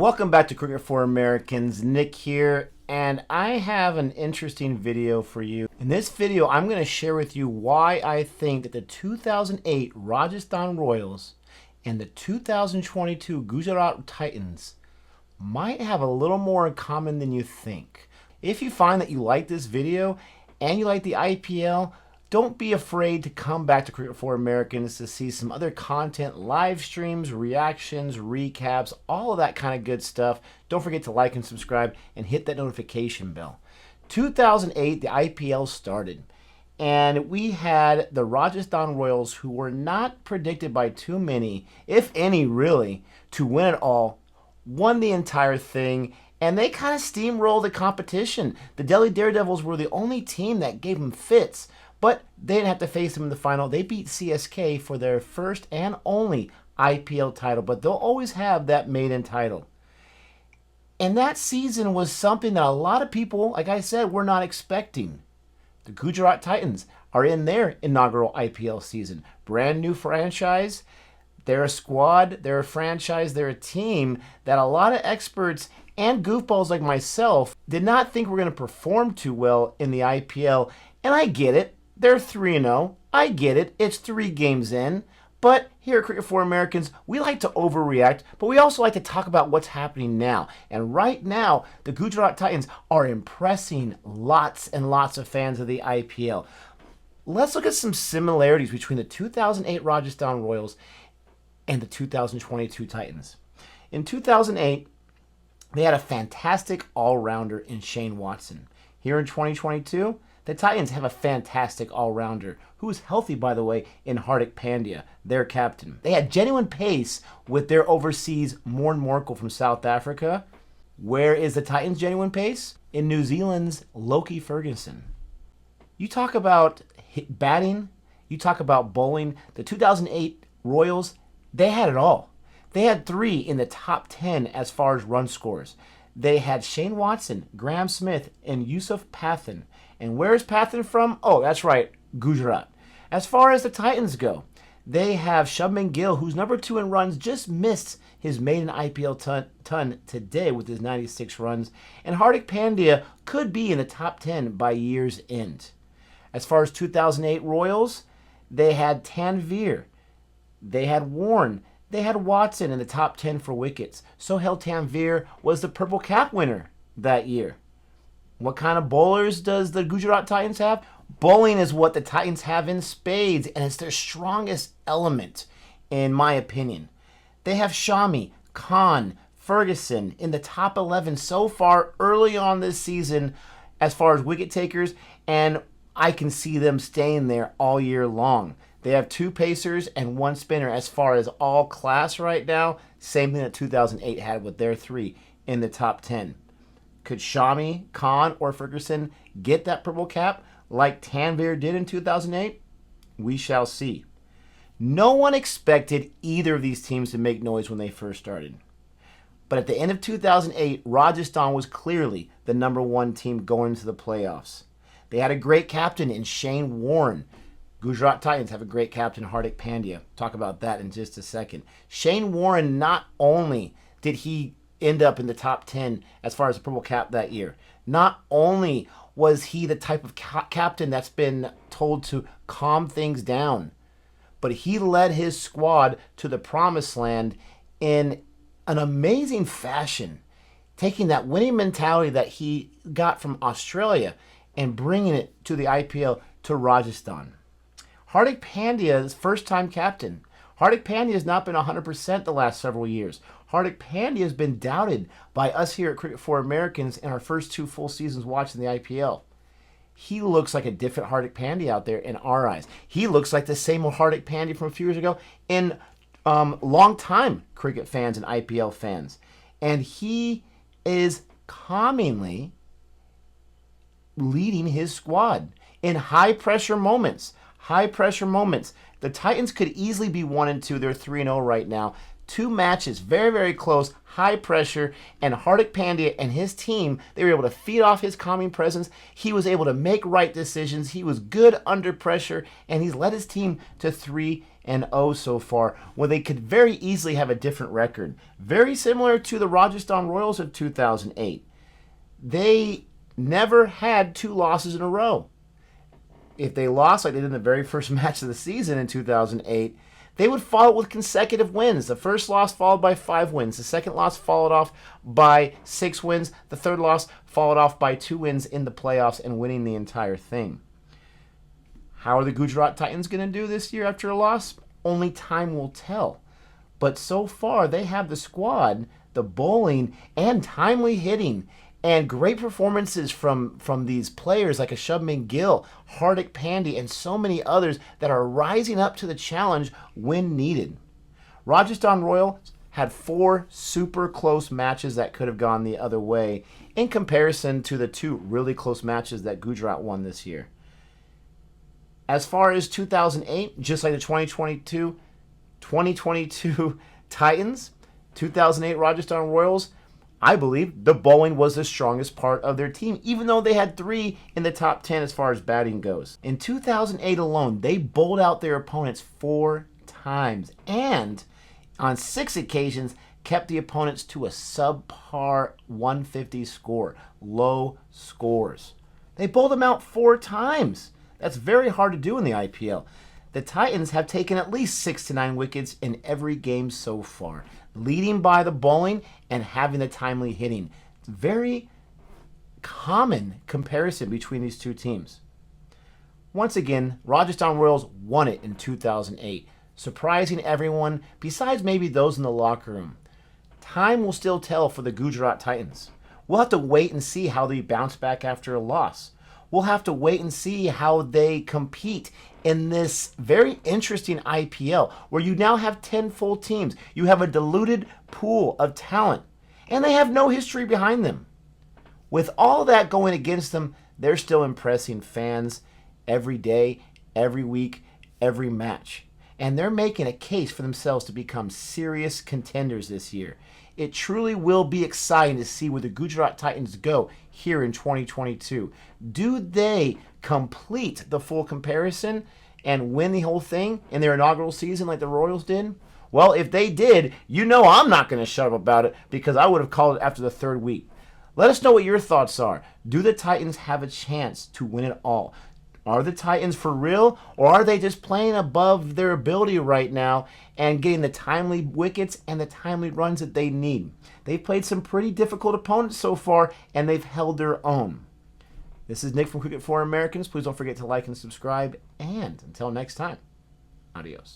Welcome back to Cricket for Americans. Nick here, and I have an interesting video for you. In this video, I'm going to share with you why I think that the 2008 Rajasthan Royals and the 2022 Gujarat Titans might have a little more in common than you think. If you find that you like this video and you like the IPL, don't be afraid to come back to Cricket for Americans to see some other content, live streams, reactions, recaps, all of that kind of good stuff. Don't forget to like and subscribe and hit that notification bell. 2008, the IPL started, and we had the Rajasthan Royals, who were not predicted by too many, if any really, to win it all, won the entire thing, and they kind of steamrolled the competition. The Delhi Daredevils were the only team that gave them fits, but they didn't have to face them in the final. They beat CSK for their first and only IPL title, but they'll always have that maiden title. And that season was something that a lot of people, like I said, were not expecting. The Gujarat Titans are in their inaugural IPL season. Brand new franchise. They're a squad, they're a franchise, they're a team that a lot of experts and goofballs like myself did not think were going to perform too well in the IPL. And I get it. They're 3-0. I get it. It's 3 games in. But here at Cricket for Americans, we like to overreact, but we also like to talk about what's happening now. And right now, the Gujarat Titans are impressing lots and lots of fans of the IPL. Let's look at some similarities between the 2008 Rajasthan Royals and the 2022 Titans. In 2008, they had a fantastic all-rounder in Shane Watson. Here in 2022, the Titans have a fantastic all-rounder, who is healthy, by the way, in Hardik Pandya, their captain. They had genuine pace with their overseas Morn Morkel from South Africa. Where is the Titans' genuine pace? In New Zealand's Loki Ferguson. You talk about batting, you talk about bowling. The 2008 Royals, they had it all. They had 3 in the top 10 as far as run scores. They had Shane Watson, Graham Smith, and Yusuf Pathan. And where's Pathan from? Oh, that's right, Gujarat. As far as the Titans go, they have Shubman Gill, who's number 2 in runs, just missed his maiden IPL ton today with his 96 runs. And Hardik Pandya could be in the top 10 by year's end. As far as 2008 Royals, they had Tanvir, they had Warren, they had Watson in the top 10 for wickets. Sohail Tanvir was the Purple Cap winner that year. What kind of bowlers does the Gujarat Titans have? Bowling is what the Titans have in spades, and it's their strongest element, in my opinion. They have Shami, Khan, Ferguson in the top 11 so far early on this season as far as wicket takers, and I can see them staying there all year long. They have 2 pacers and 1 spinner as far as all class right now. Same thing that 2008 had with their 3 in the top 10. Could Shami, Khan, or Ferguson get that purple cap like Tanvir did in 2008? We shall see. No one expected either of these teams to make noise when they first started. But at the end of 2008, Rajasthan was clearly the number 1 team going into the playoffs. They had a great captain in Shane Warne. Gujarat Titans have a great captain, Hardik Pandya. Talk about that in just a second. Shane Warne, not only did he end up in the top 10 as far as the purple cap that year, not only was he the type of captain that's been told to calm things down, but he led his squad to the promised land in an amazing fashion, taking that winning mentality that he got from Australia and bringing it to the IPL to Rajasthan. Hardik Pandya's first-time captain. Hardik Pandya has not been 100% the last several years. Hardik Pandya has been doubted by us here at Cricket for Americans in our first 2 full seasons watching the IPL. He looks like a different Hardik Pandya out there in our eyes. He looks like the same old Hardik Pandya from a few years ago in long-time cricket fans and IPL fans. And he is calmingly leading his squad in high-pressure moments. High-pressure moments. The Titans could easily be 1-2. They're 3-0 right now. 2 matches, very, very close, high pressure, and Hardik Pandya and his team, they were able to feed off his calming presence. He was able to make right decisions. He was good under pressure, and he's led his team to 3 2-0 so far, when they could very easily have a different record. Very similar to the Rajasthan Royals of 2008. They never had 2 losses in a row. If they lost like they did in the very first match of the season in 2008, they would follow it with consecutive wins. The first loss followed by 5 wins. The second loss followed off by 6 wins. The third loss followed off by 2 wins in the playoffs and winning the entire thing. How are the Gujarat Titans going to do this year after a loss? Only time will tell. But so far, they have the squad, the bowling, and timely hitting, and great performances from these players like Shubman Gill, Hardik Pandya, and so many others that are rising up to the challenge when needed. Rajasthan Royals had 4 super close matches that could have gone the other way in comparison to the 2 really close matches that Gujarat won this year. As far as 2008, just like the 2022 Titans, 2008 Rajasthan Royals, I believe the bowling was the strongest part of their team, even though they had 3 in the top 10 as far as batting goes. In 2008 alone, they bowled out their opponents 4 times, and on 6 occasions kept the opponents to a subpar 150 score, low scores. They bowled them out 4 times. That's very hard to do in the IPL. The Titans have taken at least 6 to 9 wickets in every game so far, leading by the bowling and having the timely hitting. It's a very common comparison between these 2 teams. Once again, Rajasthan Royals won it in 2008, surprising everyone besides maybe those in the locker room. Time will still tell for the Gujarat Titans. We'll have to wait and see how they bounce back after a loss. We'll have to wait and see how they compete in this very interesting IPL, where you now have 10 full teams. You have a diluted pool of talent, and they have no history behind them. With all that going against them, they're still impressing fans every day, every week, every match. And they're making a case for themselves to become serious contenders this year. It truly will be exciting to see where the Gujarat Titans go here in 2022. Do they complete the full comparison and win the whole thing in their inaugural season like the Royals did? Well, if they did, you know I'm not going to shut up about it, because I would have called it after the 3rd week. Let us know what your thoughts are. Do the Titans have a chance to win it all? Are the Titans for real, or are they just playing above their ability right now and getting the timely wickets and the timely runs that they need? They've played some pretty difficult opponents so far, and they've held their own. This is Nick from Cricket for Americans. Please don't forget to like and subscribe, and until next time, adios.